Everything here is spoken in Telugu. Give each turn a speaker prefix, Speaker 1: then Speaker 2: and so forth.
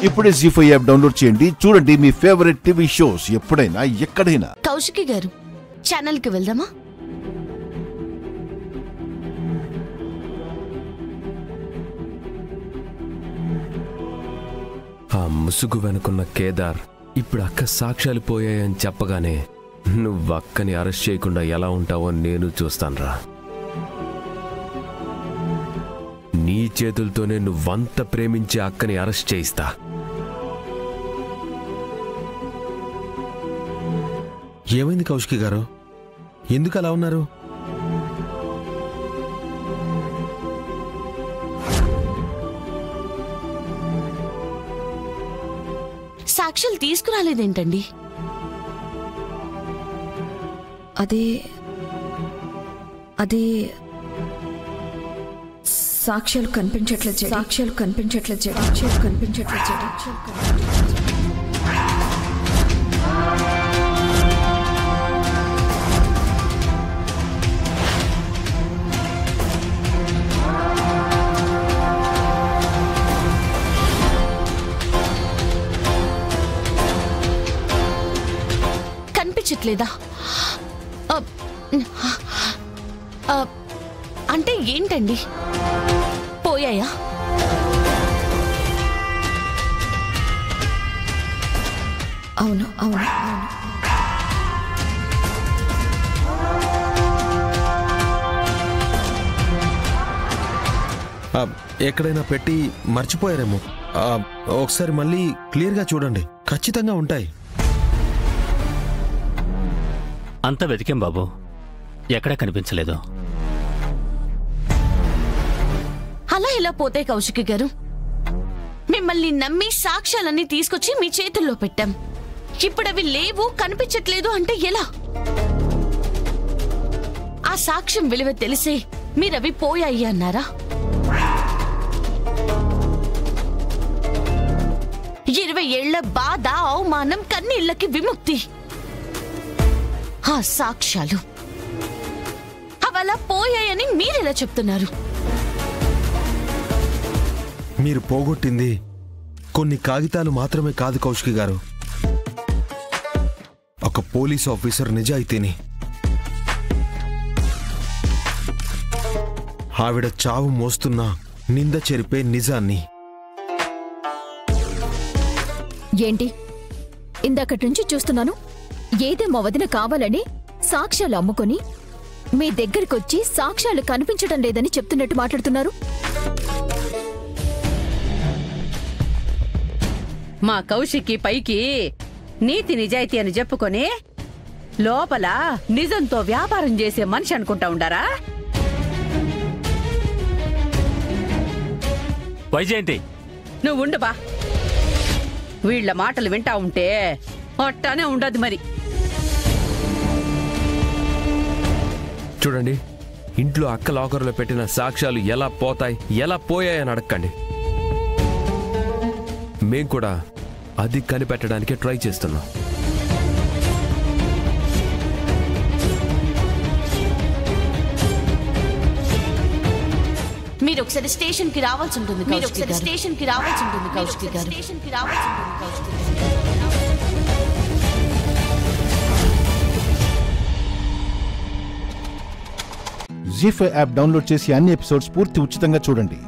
Speaker 1: ఇప్పుడే జీ5 యాప్ డౌన్లోడ్ చేయండి. చూడండి మీ ఫేవరెట్ టీవీ షోస్ ఎప్పుడైనా ఎక్కడైనా.
Speaker 2: కౌశికి గారు, ఛానల్ కి వెళ్దామా?
Speaker 3: ఆ ముసుగు వెనుకున్న కేదార్ ఇప్పుడు అక్క సాక్ష్యాలు పోయాయని చెప్పగానే నువ్వు అక్కని అరెస్ట్ చేయకుండా ఎలా ఉంటావో నేను చూస్తానురా. నీ చేతులతోనే నువ్వంత ప్రేమించే అక్కని అరెస్ట్ చేయిస్తా.
Speaker 4: ఏమైంది కౌశికి గారు? ఎందుకు అలా ఉన్నారు?
Speaker 2: సాక్ష్యాలు తీసుకురాలేదేంటండి?
Speaker 5: అదే సాక్ష్యాలు కనిపించట్లేదు.
Speaker 2: కనిపించట్లేదా? అంటే ఏంటండి? పోయాయా?
Speaker 5: అవును.
Speaker 4: ఎక్కడైనా పెట్టి మర్చిపోయారేమో. ఒకసారి మళ్ళీ క్లియర్గా చూడండి, ఖచ్చితంగా ఉంటాయి.
Speaker 6: అంతా వెతికాం బాబు, ఎక్కడా కనిపించలేదు.
Speaker 2: అలా ఎలా పోతే కౌశికి గారు? మిమ్మల్ని నమ్మి సాక్ష్యాలన్నీ తీసుకొచ్చి మీ చేతుల్లో పెట్టాం. ఇప్పుడు అవి లేవు, కనిపించట్లేదు అంటే ఎలా? ఆ సాక్ష్యం విలువ తెలిసే మీరవి పోయాయి అన్నారా? 20 ఏళ్ల బాధ, అవమానం, కన్నీళ్లకి విముక్తి. ఆ సాక్ష్యాలు అవలా పోయాయని మీరెలా చెప్తున్నారు?
Speaker 4: మీరు పోగొట్టింది కొన్ని కాగితాలు మాత్రమే కాదు కౌశికి గారు, ఒక పోలీస్ ఆఫీసర్ నిజాయితీని, ఆవిడ చావు మోస్తున్న నింద చెరిపే నిజాన్ని.
Speaker 5: ఏంటి ఇందాకటి నుంచి చూస్తున్నాను, ఏదో మా వదిన కావాలని సాక్ష్యాలు అమ్ముకొని మీ దగ్గరికొచ్చి సాక్ష్యాలు కనిపించడం లేదని చెప్తున్నట్టు మాట్లాడుతున్నారు.
Speaker 7: మా కౌశికి పైకి నీతి నిజాయితీ అని చెప్పుకొని లోపల నిజంతో వ్యాపారం చేసే మనిషి అనుకుంటా ఉండారా?
Speaker 6: వైజయంతి,
Speaker 7: నువ్వు ఉండు బా. వీళ్ల మాటలు వింటా ఉంటే అట్టానే ఉండదు మరి.
Speaker 3: చూడండి, ఇంట్లో అక్క లాకర్లో పెట్టిన సాక్ష్యాలు ఎలా పోతాయి, ఎలా పోయాయని అడగండి. మేం కూడా అది కనిపెట్టడానికి ట్రై చేస్తున్నాం.
Speaker 2: మీరు ఒకసారి స్టేషన్ కి రావాల్సి ఉంటుంది కౌశికి గారు.
Speaker 1: జీ5 యాప్ డౌన్లోడ్ చేసి అన్ని ఎపిసోడ్స్ పూర్తి ఉచితంగా చూడండి.